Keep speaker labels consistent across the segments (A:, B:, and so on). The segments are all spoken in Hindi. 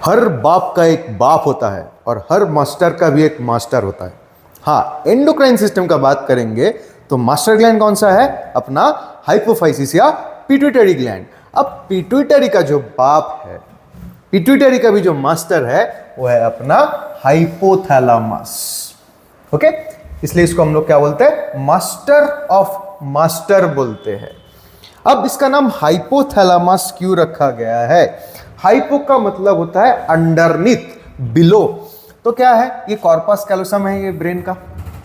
A: हर बाप का एक बाप होता है और हर मास्टर का भी एक मास्टर होता है। हाँ, एंडोक्राइन सिस्टम का बात करेंगे तो मास्टर ग्लैंड कौन सा है? अपना हाइपोफाइसिस या पिट्यूटरी ग्लैंड। अब पिट्यूटरी का जो बाप है, पिट्यूटरी का भी जो मास्टर है वो है अपना हाइपोथैलेमस। ओके, इसलिए इसको हम लोग क्या बोलते हैं? मास्टर ऑफ मास्टर बोलते हैं। अब इसका नाम हाइपोथैलेमस क्यों रखा गया है? हाइपो का मतलब होता है अंडरनीथ, बिलो। तो क्या है? ये कॉर्पस कैलोसम है, ये ब्रेन का,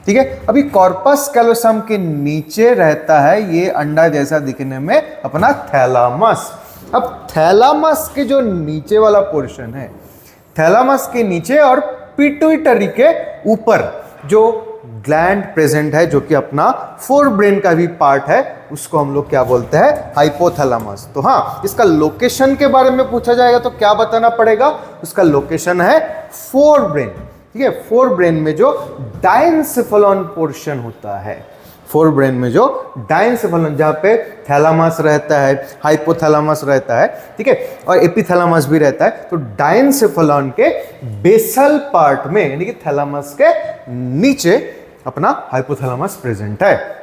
A: ठीक है। अभी कॉर्पस कैलोसम के नीचे रहता है ये अंडा जैसा दिखने में अपना थैलामस। अब थैलामस के जो नीचे वाला पोर्शन है, थैलामस के नीचे और पिट्यूटरी के ऊपर जो ग्लैंड प्रेजेंट है, जो कि अपना फोर ब्रेन का भी पार्ट है, उसको हम लोग क्या बोलते हैं? हाइपोथैलेमस। तो हाँ, इसका लोकेशन के बारे में पूछा जाएगा तो क्या बताना पड़ेगा? उसका लोकेशन है फोर ब्रेन, ठीक है। फोर ब्रेन में जो डायनसेफेलॉन पोर्शन होता है, फोर ब्रेन में जो डायनसेफेलॉन, जहां पे थैलामस रहता है, हाइपोथैलेमस रहता है, ठीक है, और एपिथैलेमस भी रहता है, तो डायनसेफेलॉन के बेसल पार्ट में, यानी कि थैलामस के नीचे अपना हाइपोथैलेमस प्रेजेंट है।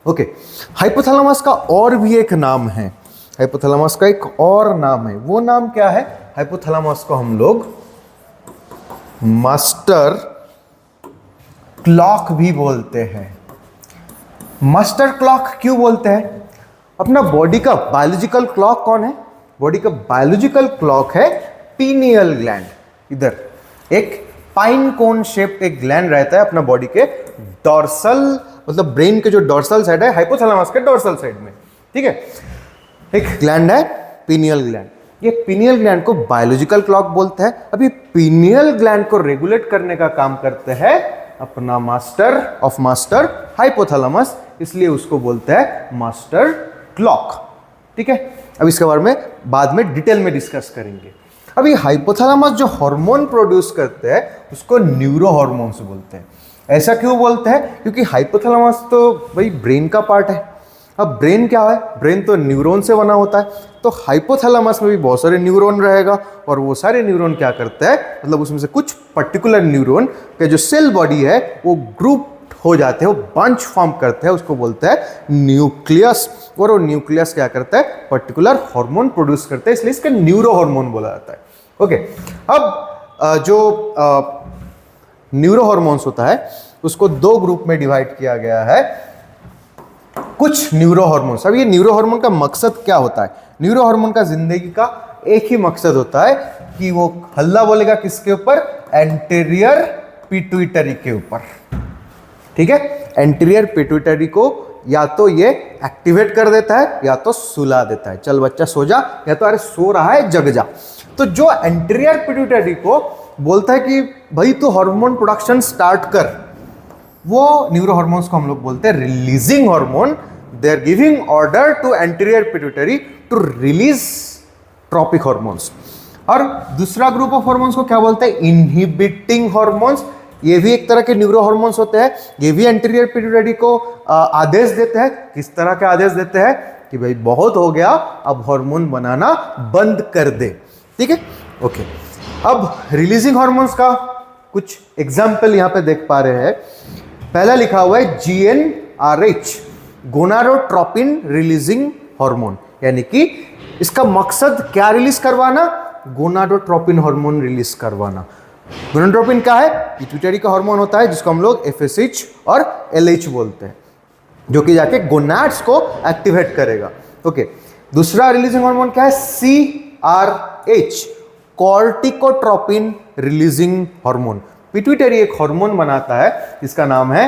A: ओके, हाइपोथैलेमस का और भी एक नाम है, हाइपोथैलेमस का एक और नाम है। वो नाम क्या है? हाइपोथैलेमस को हम लोग मास्टर क्लॉक भी बोलते हैं। मास्टर क्लॉक क्यों बोलते हैं? अपना बॉडी का बायोलॉजिकल क्लॉक कौन है? बॉडी का बायोलॉजिकल क्लॉक है पीनियल ग्लैंड। इधर एक पाइन कोन शेप एक ग्लैंड रहता है अपना बॉडी के डॉर्सल, मतलब ब्रेन के जो डॉर्सल साइड है, हाइपोथैलेमस के डॉर्सल साइड में, ठीक है, एक ग्लैंड है पीनियल ग्लैंड। ये पीनियल ग्लैंड को बायोलॉजिकल क्लॉक बोलते हैं। अभी पीनियल ग्लैंड को रेगुलेट करने का काम करते हैं अपना मास्टर ऑफ मास्टर हाइपोथैलेमस, इसलिए उसको बोलते हैं मास्टर क्लॉक, ठीक है। अब इसके बारे में बाद में डिटेल में डिस्कस करेंगे। अभी हाइपोथैलेमस जो हार्मोन प्रोड्यूस करते हैं उसको न्यूरो हार्मोन्स बोलते हैं। ऐसा क्यों बोलते हैं? क्योंकि हाइपोथैलेमस तो भाई ब्रेन का पार्ट है। अब ब्रेन क्या है? ब्रेन तो न्यूरॉन से बना होता है, तो हाइपोथैलेमस में भी बहुत सारे न्यूरॉन रहेगा, और वो सारे न्यूरॉन क्या करते हैं, मतलब उसमें से कुछ पर्टिकुलर न्यूरॉन के जो सेल बॉडी है वो ग्रुप हो जाते हैं, वो बंच फॉर्म करते हैं, उसको बोलते हैं न्यूक्लियस। और वो न्यूक्लियस क्या करता है? पर्टिकुलर हार्मोन प्रोड्यूस करते हैं, इसलिए इसका न्यूरो हार्मोन बोला जाता है। ओके, अब जो न्यूरो हार्मोन्स होता है उसको दो ग्रुप में डिवाइड किया गया है। कुछ न्यूरो हार्मोन्स, अब ये न्यूरो हार्मोन का मकसद क्या होता है? न्यूरो हार्मोन का जिंदगी का एक ही मकसद होता है कि वो हल्ला बोलेगा किसके ऊपर? एंटीरियर पिट्यूटरी के ऊपर, ठीक है। एंटीरियर पिट्यूटरी को या तो ये एक्टिवेट कर देता है या तो सुला देता है, चल बच्चा सो जा, या तो अरे सो रहा है जग जा। तो जो एंटीरियर पिट्यूटरी को बोलता है कि भाई तू हार्मोन प्रोडक्शन स्टार्ट कर, वो न्यूरो हार्मोन्स को हम लोग बोलते हैं releasing hormone. They are giving order to anterior pituitary to release tropic hormones. और दूसरा ग्रुप ऑफ हार्मोन्स को क्या बोलते हैं? Inhibiting hormones. ये भी एक तरह के न्यूरो हार्मोन्स होते हैं, ये भी एंटीरियर पिट्यूटरी को आदेश देते हैं। किस तरह के आदेश देते हैं? कि भाई बहुत हो गया, अब हार्मोन बनाना बंद कर दे, ठीक है। ओके, अब रिलीजिंग हार्मोन्स का कुछ एग्जाम्पल यहां पे देख पा रहे हैं। पहला लिखा हुआ है GnRH, गोनाडोट्रोपिन रिलीजिंग हार्मोन, यानी कि इसका मकसद क्या रिलीज करवाना? गोनाडोट्रोपिन हार्मोन रिलीज करवाना। गोनाडोट्रोपिन क्या है? पिट्यूटरी का हार्मोन होता है, जिसको हम लोग FSH और LH बोलते हैं, जो कि जाके गोनाड्स को एक्टिवेट करेगा। ओके, दूसरा रिलीजिंग हार्मोन क्या है? CRH, corticotropin releasing hormone. Pituitary एक हार्मोन बनाता है जिसका नाम है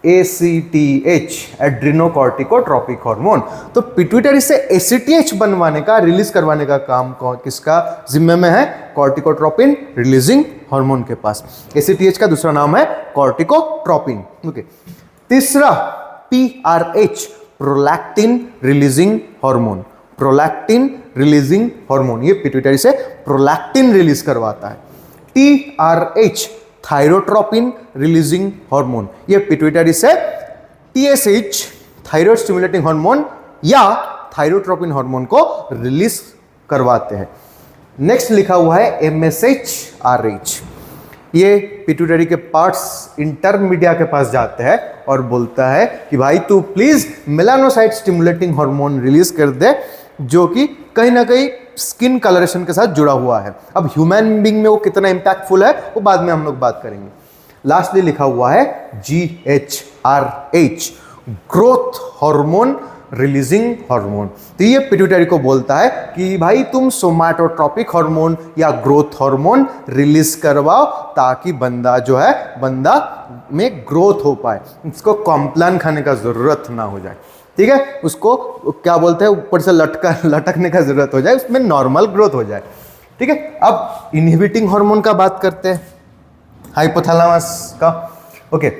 A: ACTH, एड्रिनोकॉर्टिकोट्रोपिक हार्मोन। तो पिट्यूटरी से ACTH बनवाने का, रिलीज करवाने का काम किसका जिम्मे में है? कॉर्टिकोट्रोपिन रिलीजिंग हार्मोन के पास। ACTH का दूसरा नाम है कॉर्टिकोट्रोपिन। ओके, तीसरा PRH, prolactin releasing hormone. Prolactin releasing hormone, ये पिट्यूटरी से प्रोलैक्टिन रिलीज करवाता है। TRH, थायरोट्रोपिन रिलीजिंग हार्मोन, ये पिट्यूटरी से TSH, थायराइड स्टिमुलेटिंग हार्मोन या थायरोट्रोपिन हार्मोन को रिलीज करवाते हैं। नेक्स्ट लिखा हुआ है MSH-RH। ये पिट्यूटरी के पार्ट्स इंटरमीडिया के पास जाते हैं और बोलता है कि भाई तू please melanocyte stimulating hormone release कर दे, जो कि कहीं ना कहीं स्किन कलरेशन के साथ जुड़ा हुआ है। अब ह्यूमन बीइंग में वो कितना इंपैक्टफुल है वो बाद में हम लोग बात करेंगे। लास्टली लिखा हुआ है GHRH, growth hormone releasing hormone. तो ये पिट्यूटरी को बोलता है कि भाई तुम सोमैटोट्रोपिक हार्मोन या ग्रोथ हार्मोन रिलीज करवाओ, ताकि बंदा जो है बंदा में ग्रोथ हो पाए, इसको कॉम्प्लान खाने का जरूरत ना हो जाए। ठीक है, उसको क्या बोलते हैं, ऊपर से लटकने का जरूरत हो जाए, उसमें नॉर्मल ग्रोथ हो जाए। ठीक है, अब इनहिबिटिंग हार्मोन का बात करते हैं, हाइपोथैलेमस का। ओके,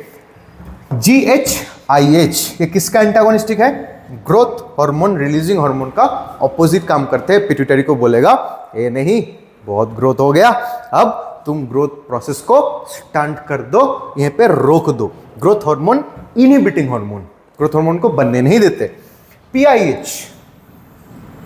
A: GHIH ये किसका एंटागोनिस्टिक है? ग्रोथ हार्मोन रिलीजिंग हार्मोन का ऑपोजिट काम करते हैं। पिट्यूटरी को बोलेगा ये नहीं, बहुत ग्रोथ हो गया, अब तुम ग्रोथ प्रोसेस को स्टंट कर दो, यहीं पे रोक दो। Growth hormone inhibiting hormone, growth hormone को बनने नहीं देते। PIH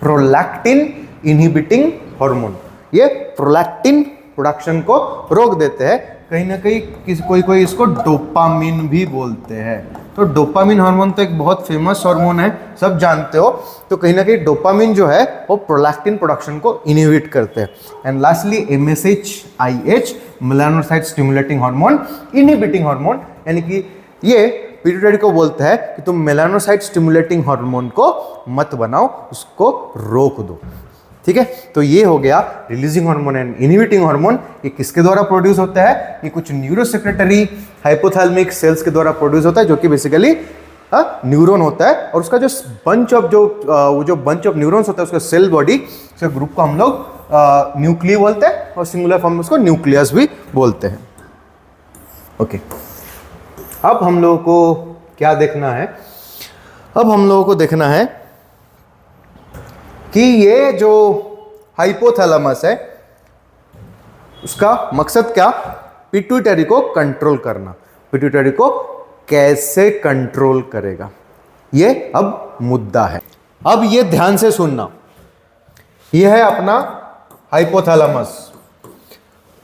A: प्रोलैक्टिन इनहिबिटिंग हार्मोन, ये प्रोलैक्टिन प्रोडक्शन को रोक देते हैं। कहीं ना कहीं कोई इसको डोपामिन भी बोलते हैं। तो डोपामिन हार्मोन तो एक बहुत फेमस हार्मोन है, सब जानते हो। तो कहीं ना कहीं डोपामिन जो है वो प्रोलैक्टिन प्रोडक्शन को इनहिबिट करते हैं। And lastly MSH-IH melanocyte stimulating hormone inhibiting hormone, यानी कि ये पिट्यूटरी को बोलता है कि तुम मेलानोसाइट स्टिमुलेटिंग हार्मोन को मत बनाओ, उसको रोक दो। ठीक है, तो ये हो गया releasing hormone and inhibiting hormone. ये किसके द्वारा प्रोड्यूस होता है? ये कुछ न्यूरोसेक्रेटरी हाइपोथैलेमिक सेल्स के द्वारा प्रोड्यूस होता है, जो कि बेसिकली न्यूरॉन होता है। और उसका जो बंच ऑफ न्यूरॉन्स होता है, उसका सेल बॉडी, उसके ग्रुप को हम लोग न्यूक्लिय बोलते हैं, और सिंगुलर फॉर्म में उसको न्यूक्लियस भी बोलते हैं। ओके, अब हम लोगों को क्या देखना है? अब हम लोगों को देखना है कि ये जो हाइपोथैलेमस है उसका मकसद क्या? पिट्यूटरी को कंट्रोल करना। पिट्यूटरी को कैसे कंट्रोल करेगा, ये अब मुद्दा है। अब ये ध्यान से सुनना, ये है अपना हाइपोथैलेमस।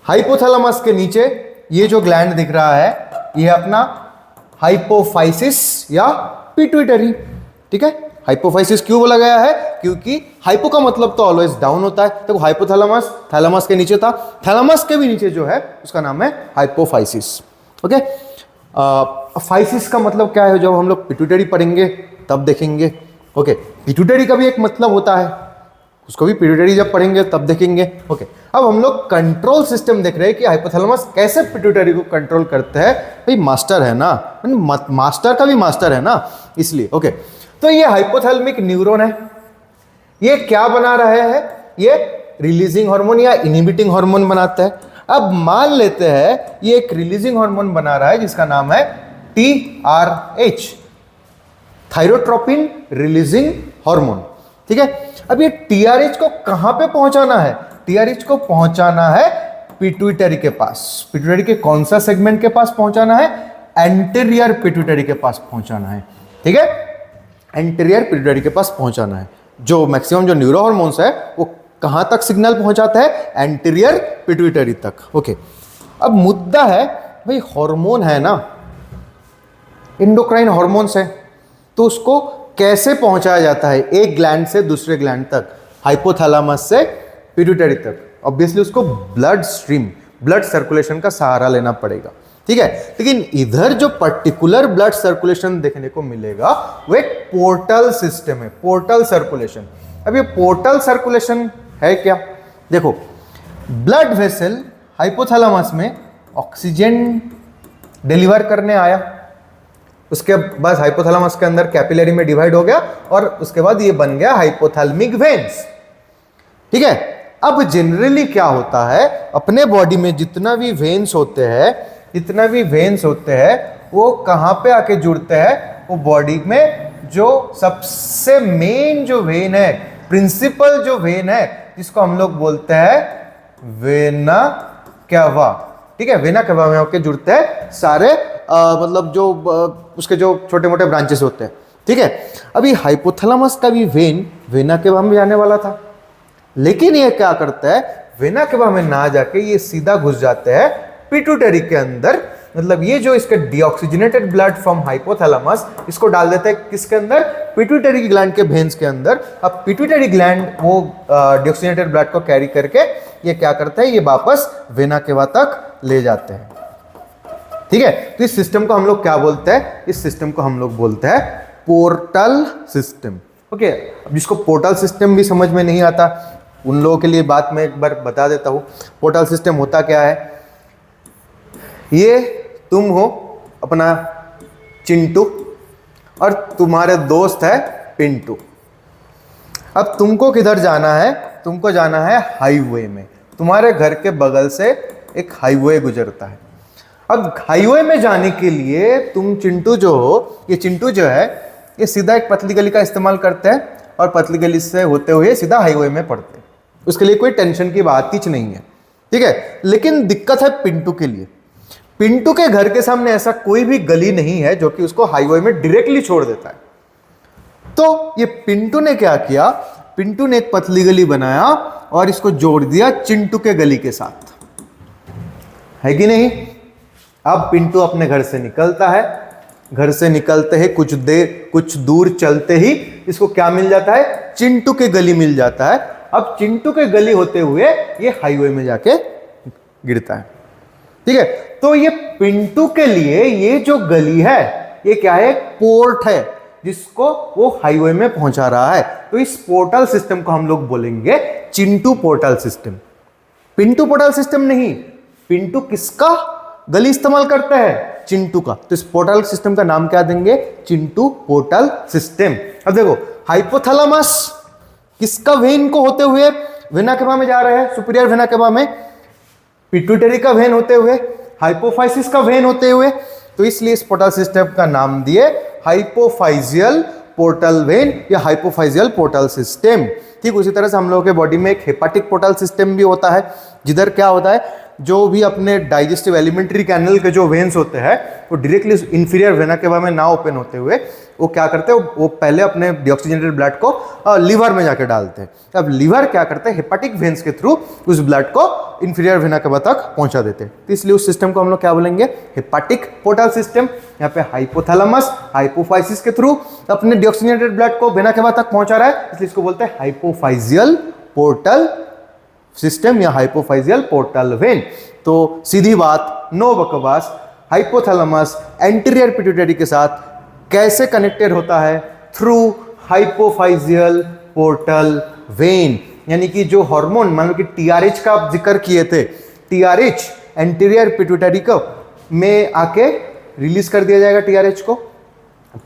A: हाइपोथैलेमस के नीचे ये जो ग्लैंड दिख रहा है, ये अपना हाइपोफाइसिस या पिट्यूटरी। ठीक है, हाइपोफाइसिस क्यों बोला गया है? क्योंकि हाइपो का मतलब तो ऑलवेज डाउन होता है, तो हाइपोथैलेमस थैलेमस के नीचे था, थैलेमस के भी नीचे जो है उसका नाम है हाइपोफाइसिस। ओके, फाइसिस का मतलब क्या है, जब हम लोग पिट्यूटरी पढ़ेंगे तब देखेंगे। ओके, पिट्यूटरी का भी एक मतलब होता है, उसको भी पिट्यूटरी जब पढ़ेंगे तब देखेंगे। ओके, अब हम लोग कंट्रोल सिस्टम देख रहे हैं कि हाइपोथैलेमस कैसे पिट्यूटरी को कंट्रोल करते हैं। भाई मास्टर है ना, मास्टर का भी मास्टर है ना, इसलिए। ओके, तो ये हाइपोथैलेमिक न्यूरॉन है, ये क्या बना रहे हैं? ये रिलीजिंग हार्मोन या इनहिबिटिंग हार्मोन बनाता है। अब मान लेते हैं ये एक रिलीजिंग हार्मोन बना रहा है जिसका नाम है TRH, थायरोट्रोपिन रिलीजिंग हार्मोन। ठीक है, अब ये TRH को कहां पे पहुंचाना है? TRH को पहुंचाना है पिट्यूटरी के पास। पिट्यूटरी के कौन सा सेगमेंट के पास पहुंचाना है? एंटीरियर पिट्यूटरी के पास पहुंचाना है। ठीक है, एंटीरियर पिट्यूटरी के पास पहुंचाना है। जो मैक्सिमम जो न्यूरो हार्मोन्स है वो कहां तक सिग्नल पहुंचाता है? एंटीरियर पिट्यूटरी तक। ओके, अब मुद्दा है भाई, हार्मोन है ना, एंडोक्राइन हार्मोन्स है, तो उसको कैसे पहुंचाया जाता है एक ग्लैंड से दूसरे ग्लैंड तक? हाइपोथैलेमस से पिट्यूटरी तक। ऑब्वियसली उसको ब्लड स्ट्रीम, ब्लड सर्कुलेशन का सहारा लेना पड़ेगा। ठीक है, लेकिन इधर जो पर्टिकुलर ब्लड सर्कुलेशन देखने को मिलेगा वो एक पोर्टल सिस्टम है, पोर्टल सर्कुलेशन। अब ये पोर्टल सर्कुलेशन है क्या? देखो, ब्लड वेसल हाइपोथैलेमस में ऑक्सीजन डिलीवर करने आया, उसके बाद हाइपोथैलेमस के अंदर कैपिलरी में डिवाइड हो गया, और उसके बाद ये बन गया हाइपोथैलेमिक वेन्स। ठीक है, अब जनरली क्या होता है, अपने बॉडी में जितना भी वेन्स होते हैं वो कहां पे आके जुड़ते हैं? वो बॉडी में जो सबसे मेन जो वेन है, प्रिंसिपल जो वेन है, जिसको हम लोग बोलते हैं वेना कैवा। ठीक है, वेना कैवा में आके जुड़ते हैं सारे मतलब जो उसके जो छोटे मोटे ब्रांचेस होते हैं। ठीक है, अभी हाइपोथैलेमस का भी वेन वेना कैवा में जाने वाला था, लेकिन ये क्या करता है, वेना केवा में ना जाके ये सीधा घुस जाते हैं पिट्यूटरी के अंदर। मतलब ये जो इसका डीऑक्सीजनेटेड ब्लड फ्रॉम हाइपोथैलेमस इसको डाल देते हैं किसके अंदर, पिट्यूटरी ग्लैंड के वेन्स के अंदर। अब पिट्यूटरी ग्लैंड वो डीऑक्सीजनेटेड ब्लड को कैरी करके ये क्या करता है, ये वापस वेना केवा तक ले जाते हैं। ठीक है, तो इस सिस्टम को हम लोग क्या बोलते हैं, इस सिस्टम को हम लोग बोलते हैं पोर्टल सिस्टम। ओके, अब जिसको पोर्टल सिस्टम भी समझ में नहीं आता उन लोगों के लिए बात मैं एक बार बता देता हूँ। पोर्टल सिस्टम होता क्या है, ये तुम हो अपना चिंटू और तुम्हारे दोस्त है पिंटू। अब तुमको किधर जाना है, तुमको जाना है हाईवे में। तुम्हारे घर के बगल से एक हाईवे गुजरता है। अब हाईवे में जाने के लिए तुम चिंटू जो हो, ये चिंटू जो है ये सीधा एक पतली गली का इस्तेमाल करते हैं और पतली गली से होते हुए सीधा हाईवे में पड़ते हैं। उसके लिए कोई टेंशन की बात ही नहीं है। ठीक है, लेकिन दिक्कत है पिंटू के लिए। पिंटू के घर के सामने ऐसा कोई भी गली नहीं है जो कि उसको हाईवे में डायरेक्टली छोड़ देता है। तो ये पिंटू ने क्या किया, पिंटू ने एक पतली गली बनाया और इसको जोड़ दिया चिंटू के गली के साथ, है कि नहीं। अब पिंटू अपने घर से निकलता है, घर से निकलते ही कुछ दूर चलते ही इसको क्या मिल जाता है, चिंटू के गली मिल जाता है। अब चिंटू के गली होते हुए ये हाईवे में जाके गिरता है। ठीक है, तो ये पिंटू के लिए ये जो गली है ये क्या है, पोर्ट है जिसको वो हाईवे में पहुंचा रहा है। तो इस पोर्टल सिस्टम को हम लोग बोलेंगे Chintu portal system. Pintu portal system नहीं, पिंटू किसका गली इस्तेमाल करता है, चिंटू का। तो इस पोर्टल सिस्टम का नाम क्या देंगे, चिंटू पोर्टल सिस्टम। अब देखो हाइपोथैलेमस किसका वेन को होते हुए वेना केवा में जा रहा है, सुपीरियर वेना केवा में, पिट्यूटरी का वेन होते हुए, हाइपोफाइसिस का वेन होते हुए। तो इसलिए इस पोर्टल सिस्टम का नाम दिए हाइपोफाइजियल पोर्टल वेन या हाइपोफाइजियल पोर्टल सिस्टम। ठीक उसी तरह से हम लोगों के बॉडी में एक हेपाटिक पोर्टल सिस्टम भी होता है, जिधर क्या होता है, जो भी अपने डाइजेस्टिव एलिमेंट्री कैनल के जो वेन्स होते हैं वो डायरेक्टली इंफीरियर वेना केवा में ना ओपन होते हुए वो क्या करते हैं, वो पहले अपने डीऑक्सीजनेटेड ब्लड को लीवर में जाके डालते हैं। अब लीवर क्या करते हैं, हेपाटिक वेन्स के थ्रू उस ब्लड को इंफीरियर वेना केवा तक पहुंचा देते हैं। तो इसलिए उस सिस्टम को हम लोग क्या बोलेंगे, हेपाटिक पोर्टल सिस्टम। यहाँ पे हाइपोथैलेमस हाइपोफाइसिस के थ्रू अपने डीऑक्सीजनेटेड ब्लड को वेना केवा तक पहुंचा रहा है, इसलिए इसको बोलते हैं हाइपोफाइजियल पोर्टल सिस्टम या हाइपोफाइजियल पोर्टल वेन। तो सीधी बात, नो बकवास, हाइपोथैलेमस एंटीरियर पिट्यूटरी के साथ कैसे कनेक्टेड होता है, थ्रू हाइपोफाइजियल पोर्टल वेन। यानी कि जो हार्मोन, मान लो कि टीआरएच का आप जिक्र किए थे, टीआरएच एंटीरियर पिट्यूटरी को में आके रिलीज कर दिया जाएगा टीआरएच को।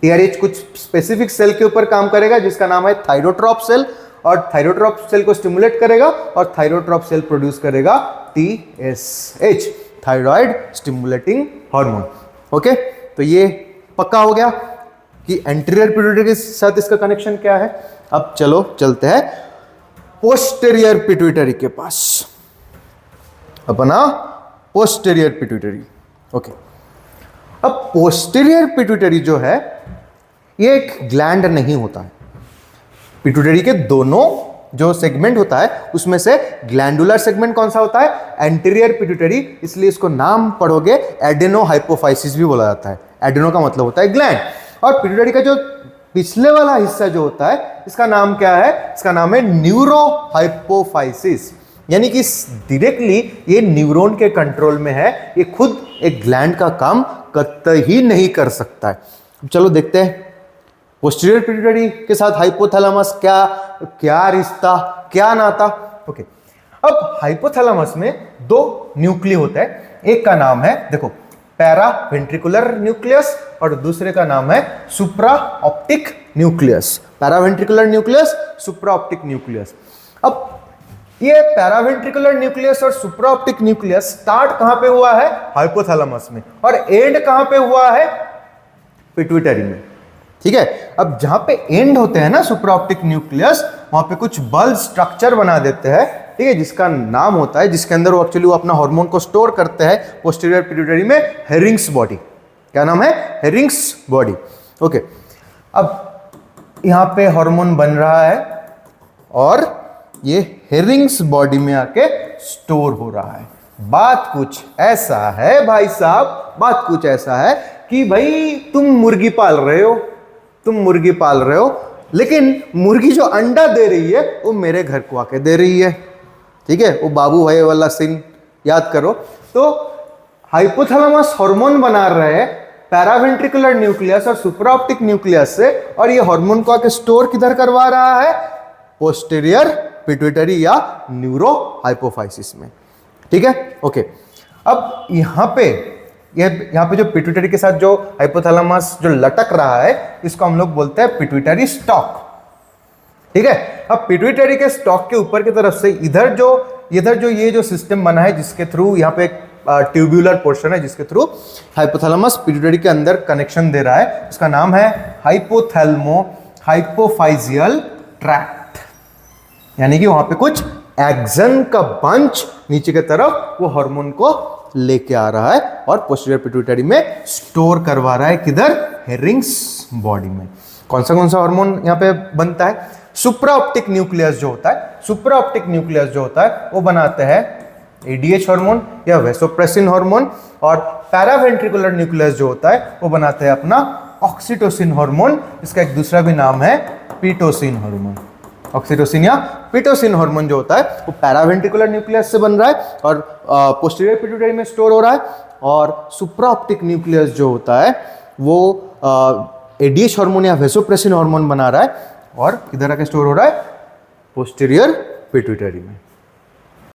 A: टीआरएच कुछ स्पेसिफिक सेल के ऊपर काम करेगा जिसका नाम है थायरोट्रॉप सेल, और थायरोट्रॉप सेल को स्टिमुलेट करेगा और थायरोट्रॉप सेल प्रोड्यूस करेगा TSH, thyroid stimulating hormone. Okay, तो ये पक्का हो गया कि एंटीरियर पिट्यूटरी के साथ इसका कनेक्शन क्या है। अब चलो चलते हैं पोस्टेरियर पिट्यूटरी के पास, अपना पोस्टेरियर पिट्यूटरी। ओके, अब पोस्टेरियर पिट्यूटरी जो है ये एक ग्लैंड नहीं होता है। पिट्यूटरी के दोनों जो सेगमेंट होता है उसमें से ग्लैंडुलर सेगमेंट कौन सा होता है, एंटीरियर पिट्यूटरी, इसलिए इसको नाम पढ़ोगे एडेनो हाइपोफाइसिस भी बोला जाता है। एडेनो का मतलब होता है ग्लैंड, और पिट्यूटरी का जो पिछले वाला हिस्सा जो होता है इसका नाम क्या है, इसका नाम है न्यूरो हाइपोफाइसिस। यानी कि डायरेक्टली ये न्यूरॉन के कंट्रोल में है, ये खुद एक ग्लैंड का काम कतई नहीं कर सकता है। चलो देखते हैं पोस्टीरियर पिट्यूटरी के साथ हाइपोथैलेमस क्या रिश्ता, क्या नाता। ओके, अब हाइपोथैलेमस में दो न्यूक्लिय होता है, एक का नाम है देखो पैरा वेंट्रिकुलर न्यूक्लियस और दूसरे का नाम है सुप्रा optic nucleus. Para ventricular nucleus, सुप्रा ऑप्टिक न्यूक्लियस। अब ये पैरा वेंट्रिकुलर न्यूक्लियस और सुप्रा ऑप्टिक न्यूक्लियस स्टार्ट कहां पे हुआ है, हाइपोथैलेमस में, और एंड कहां पे हुआ है, पिट्यूटरी में। ठीक है, अब जहां पे एंड होते हैं ना सुप्रा ऑप्टिक न्यूक्लियस, वहां पे कुछ बल स्ट्रक्चर बना देते हैं, ठीक है, जिसका नाम होता है, जिसके अंदर वो एक्चुअली वो अपना हार्मोन को स्टोर करते हैं पोस्टीरियर पिट्यूटरी में, हेरिंग्स बॉडी। क्या नाम है, हेरिंग्स बॉडी। ओके, अब यहां पे हार्मोन बन रहा है और ये हेरिंग्स बॉडी में आके स्टोर हो रहा है। बात कुछ ऐसा है भाई साहब, बात कुछ ऐसा है कि भाई तुम मुर्गी पाल रहे हो, लेकिन मुर्गी जो अंडा दे रही है वो मेरे घर को आके दे रही है, ठीक है, वो बाबू भाई वाला सीन याद करो। तो हाइपोथैलेमस हार्मोन बना रहे हैं पैरावेंट्रिकुलर न्यूक्लियस और सुपराऑप्टिक न्यूक्लियस से, और ये हार्मोन को आके स्टोर किधर करवा रहा है, पोस्टीरियर पिट्यूटरी या न्यूरो हाइपोफाइसिस में, ठीक है। ओके, अब यहाँ पे जो पिट्यूटरी के साथ जो हाइपोथैलेमस जो लटक रहा है, इसको हम लोग बोलते हैं पिट्यूटरी स्टॉक, ठीक है। अब पिट्यूटरी के स्टॉक के ऊपर की तरफ से इधर जो ये जो सिस्टम बना है, जिसके थ्रू यहाँ पे एक ट्यूब्यूलर पोर्शन है, जिसके थ्रू हाइपोथैलेमस पिट्यूटरी के अंदर कनेक्शन दे रहा है, उसका नाम है हाइपोथैलेमो हाइपोफाइजियल ट्रैक्ट, यानी कि वहां पे कुछ एक्सन का बंच नीचे की तरफ वो हार्मोन को लेके आ रहा है और पोस्टीरियर पिट्यूटरी में स्टोर करवा रहा है, किधर, हेरिंग्स बॉडी में। कौन सा हार्मोन यहाँ पे बनता है, सुप्राऑप्टिक न्यूक्लियस जो होता है वो बनाते हैं एडीएच हार्मोन या वेसोप्रेसिन हार्मोन, और पैरावेंट्रिकुलर न्यूक्लियस जो होता है वो बनाते हैं अपना ऑक्सीटोसिन हार्मोन, इसका एक दूसरा भी नाम है पीटोसिन हार्मोन। ऑक्सीटोसिन या पीटोसिन हार्मोन जो होता है वो पैरावेंट्रिकुलर न्यूक्लियस से बन रहा है और पोस्टीरियर पिट्यूटरी में स्टोर हो रहा है, और सुप्राऑप्टिक न्यूक्लियस जो होता है वो एडीएच हार्मोन या वेसोप्रेसिन हार्मोन बना रहा है और किधर आके स्टोर हो रहा है, पोस्टीरियर पिट्यूटरी में।